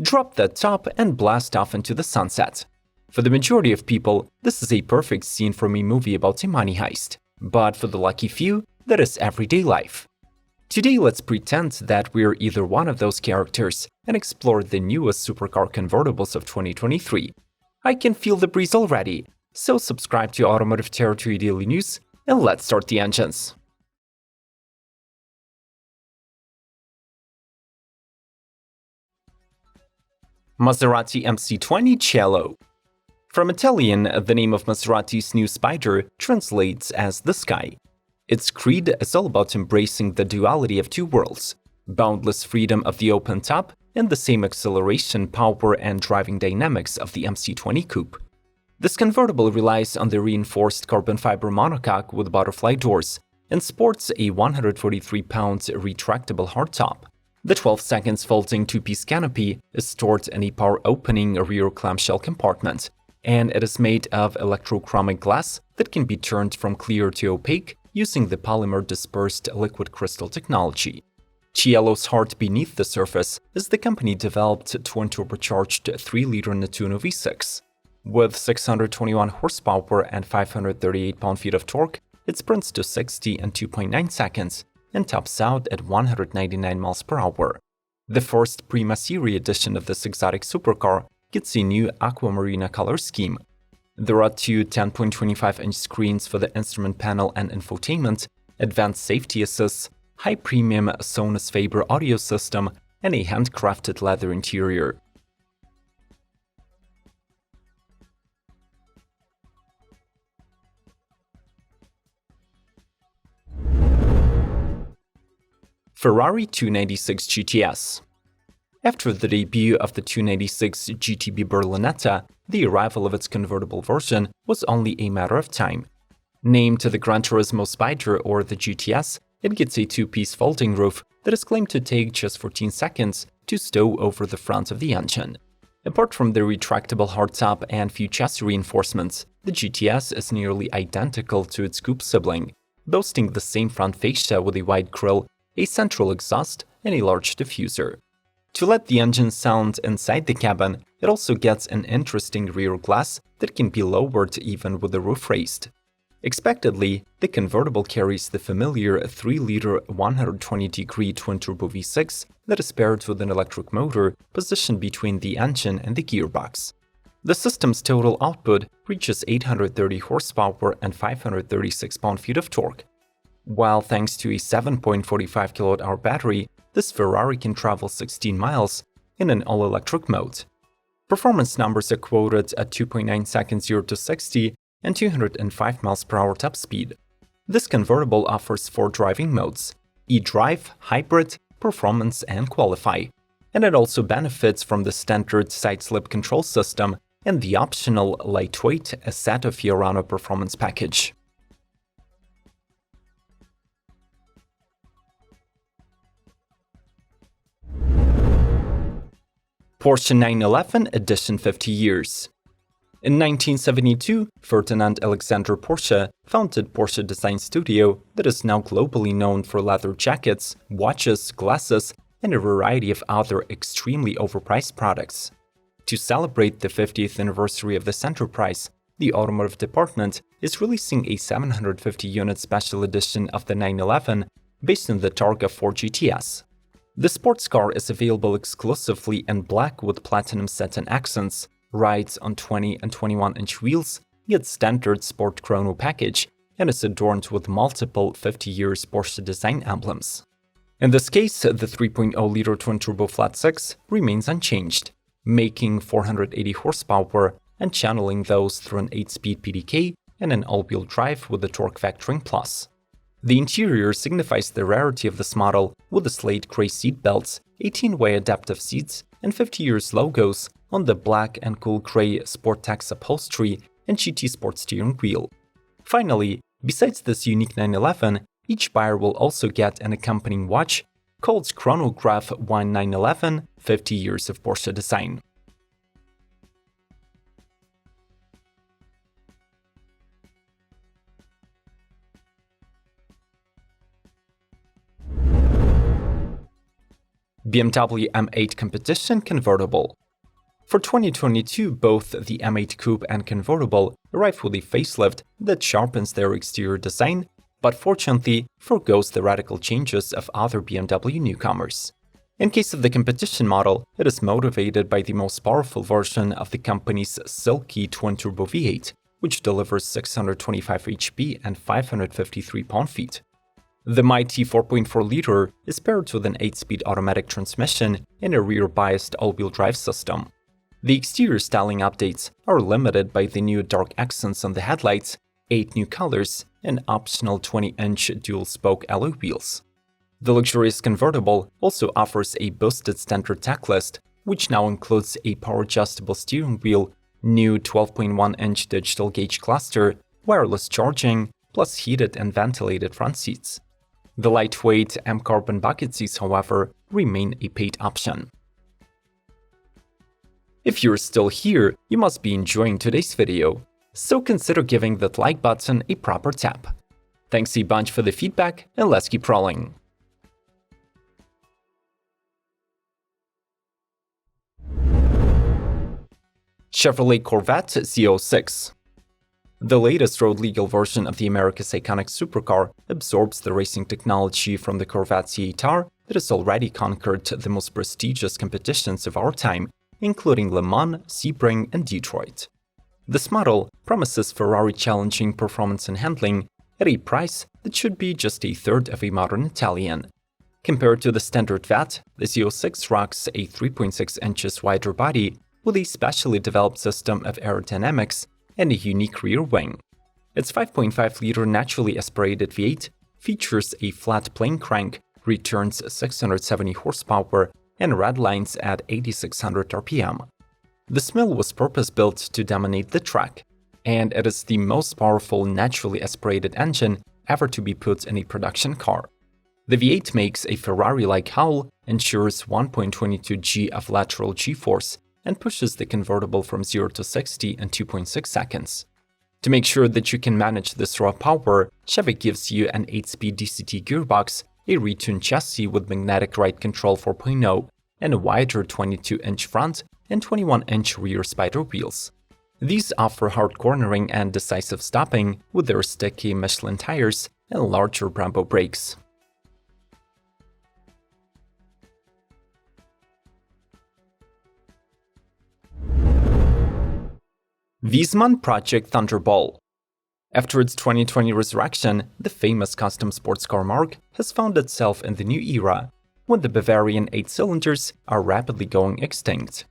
Drop that top and blast off into the sunset. For the majority of people, this is a perfect scene from a movie about a money heist. But for the lucky few, that is everyday life. Today, let's pretend that we're either one of those characters and explore the newest supercar convertibles of 2023. I can feel the breeze already, so subscribe to Automotive Territory Daily News and let's start the engines. Maserati MC20 Cielo. From Italian, the name of Maserati's new Spider translates as the sky. Its creed is all about embracing the duality of two worlds, boundless freedom of the open top and the same acceleration, power, and driving dynamics of the MC20 coupe. This convertible relies on the reinforced carbon fiber monocoque with butterfly doors and sports a 143-pound retractable hardtop. The 12 seconds folding two-piece canopy is stored in a power-opening rear clamshell compartment, and it is made of electrochromic glass that can be turned from clear to opaque using the polymer dispersed liquid crystal technology. Cielo's heart beneath the surface is the company developed twin-turbocharged 3-liter Nettuno V6. With 621 horsepower and 538 pound-feet of torque, it sprints to 60 in 2.9 seconds and tops out at 199 miles per hour. The first Prima Serie edition of this exotic supercar gets a new aquamarina color scheme. There are two 10.25-inch screens for the instrument panel and infotainment, advanced safety assists, high-premium Sonos Faber audio system, and a handcrafted leather interior. Ferrari 296 GTS. After the debut of the 296 GTB Berlinetta, the arrival of its convertible version was only a matter of time. Named the Gran Turismo Spider or the GTS, it gets a two-piece folding roof that is claimed to take just 14 seconds to stow over the front of the engine. Apart from the retractable hardtop and few chassis reinforcements, the GTS is nearly identical to its coupe sibling, boasting the same front fascia with a wide grille, a central exhaust, and a large diffuser. To let the engine sound inside the cabin, it also gets an interesting rear glass that can be lowered even with the roof raised. Expectedly, the convertible carries the familiar 3-liter 120-degree twin-turbo V6 that is paired with an electric motor positioned between the engine and the gearbox. The system's total output reaches 830 horsepower and 536 pound-feet of torque. While thanks to a 7.45 kWh battery, this Ferrari can travel 16 miles in an all-electric mode. Performance numbers are quoted at 2.9 seconds 0 to 60 and 205 miles per hour top speed. This convertible offers 4 driving modes: e-drive, hybrid, performance, and qualify. And it also benefits from the standard side-slip control system and the optional lightweight Assetto Fiorano performance package. Porsche 911 Edition 50 years. In 1972, Ferdinand Alexander Porsche founded Porsche Design Studio that is now globally known for leather jackets, watches, glasses, and a variety of other extremely overpriced products. To celebrate the 50th anniversary of this enterprise, the automotive department is releasing a 750-unit special edition of the 911 based on the Targa 4 GTS. The sports car is available exclusively in black with platinum satin accents, rides on 20 and 21-inch wheels, gets standard sport chrono package, and is adorned with multiple 50 years Porsche design emblems. In this case, the 3.0-liter twin-turbo flat-six remains unchanged, making 480 horsepower and channeling those through an 8-speed PDK and an all-wheel drive with the torque vectoring plus. The interior signifies the rarity of this model with the slate gray seat belts, 18-way adaptive seats, and 50 years logos on the black and cool gray Sportex upholstery and GT Sport steering wheel. Finally, besides this unique 911, each buyer will also get an accompanying watch called Chronograph 1911 50 Years of Porsche Design. BMW M8 Competition Convertible. For 2022, both the M8 Coupe and Convertible arrived with a facelift that sharpens their exterior design, but fortunately forgoes the radical changes of other BMW newcomers. In case of the competition model, it is motivated by the most powerful version of the company's silky twin-turbo V8, which delivers 625 HP and 553 pound-feet. The mighty 4.4-liter is paired with an 8-speed automatic transmission and a rear-biased all-wheel drive system. The exterior styling updates are limited by the new dark accents on the headlights, 8 new colors, and optional 20-inch dual-spoke alloy wheels. The luxurious convertible also offers a boosted standard tech list, which now includes a power-adjustable steering wheel, new 12.1-inch digital gauge cluster, wireless charging, plus heated and ventilated front seats. The lightweight M-carbon bucket seats, however, remain a paid option. If you're still here, you must be enjoying today's video, so consider giving that like button a proper tap. Thanks a bunch for the feedback, and let's keep rolling. Chevrolet Corvette Z06. The latest road-legal version of the America's iconic supercar absorbs the racing technology from the Corvette C8R that has already conquered the most prestigious competitions of our time, including Le Mans, Sebring, and Detroit. This model promises Ferrari challenging performance and handling at a price that should be just a third of a modern Italian. Compared to the standard Vette, the Z06 rocks a 3.6 inches wider body with a specially developed system of aerodynamics and a unique rear wing. Its 5.5-liter naturally aspirated V8 features a flat plane crank, returns 670 horsepower, and redlines at 8,600 RPM. This mill was purpose-built to dominate the track, and it is the most powerful naturally aspirated engine ever to be put in a production car. The V8 makes a Ferrari-like howl, ensures 1.22 G of lateral G-force, and pushes the convertible from 0 to 60 in 2.6 seconds. To make sure that you can manage this raw power, Chevy gives you an 8-speed DCT gearbox, a retuned chassis with magnetic ride control 4.0, and a wider 22-inch front and 21-inch rear spider wheels. These offer hard cornering and decisive stopping with their sticky Michelin tires and larger Brembo brakes. WIESMANN Project Thunderball. After its 2020 resurrection, the famous custom sports car marque has found itself in the new era, when the Bavarian 8-cylinders are rapidly going extinct.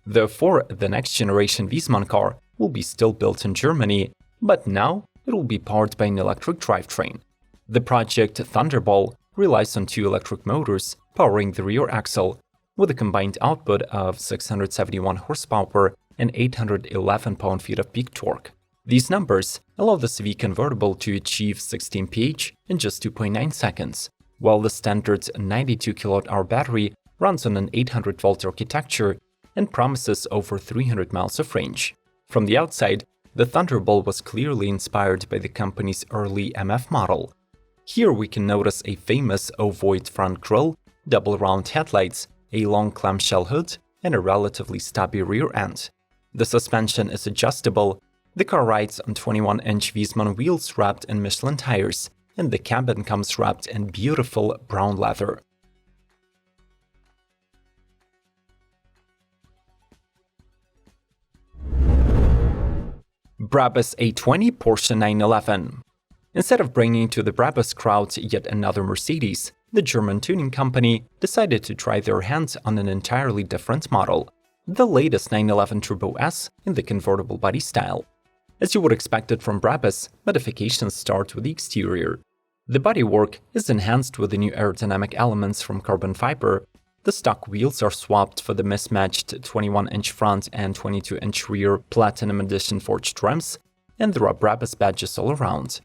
Therefore, the next generation WIESMANN car will be still built in Germany, but now it will be powered by an electric drivetrain. The project Thunderball relies on 2 electric motors powering the rear axle, with a combined output of 671 horsepower and 811 pound-feet of peak torque. These numbers allow the CV convertible to achieve 16 mph in just 2.9 seconds, while the standard 92 kWh battery runs on an 800-volt architecture and promises over 300 miles of range. From the outside, the Thunderball was clearly inspired by the company's early MF model. Here we can notice a famous ovoid front grille, double round headlights, a long clamshell hood, and a relatively stubby rear end. The suspension is adjustable. The car rides on 21-inch WIESMANN wheels wrapped in Michelin tires, and the cabin comes wrapped in beautiful brown leather. Brabus A20 Porsche 911. Instead of bringing to the Brabus crowd yet another Mercedes, the German tuning company decided to try their hands on an entirely different model, the latest 911 Turbo S in the convertible body style. As you would expect it from Brabus, modifications start with the exterior. The bodywork is enhanced with the new aerodynamic elements from carbon fiber. The stock wheels are swapped for the mismatched 21-inch front and 22-inch rear Platinum Edition forged rims, and there are Brabus badges all around.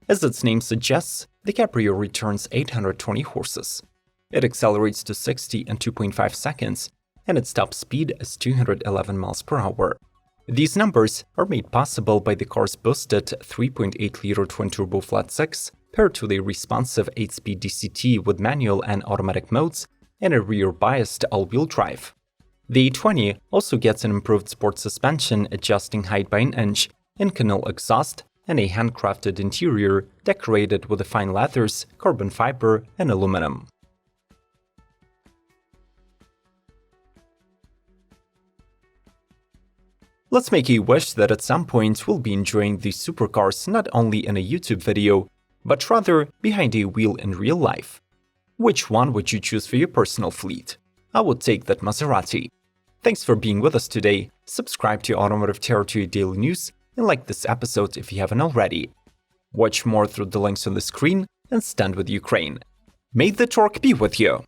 As its name suggests, the Cabrio returns 820 horses. It accelerates to 60 in 2.5 seconds, and its top speed is 211 miles per hour. These numbers are made possible by the car's boosted 3.8-liter twin-turbo flat-six paired to a responsive 8-speed DCT with manual and automatic modes and a rear-biased all-wheel drive. The A20 also gets an improved sport suspension adjusting height by an inch, Inconel exhaust, and a handcrafted interior decorated with fine leathers, carbon fiber, and aluminum. Let's make a wish that at some point we'll be enjoying these supercars not only in a YouTube video, but rather behind a wheel in real life. Which one would you choose for your personal fleet? I would take that Maserati. Thanks for being with us today. Subscribe to Automotive Territory Daily News and like this episode if you haven't already. Watch more through the links on the screen and stand with Ukraine. May the torque be with you!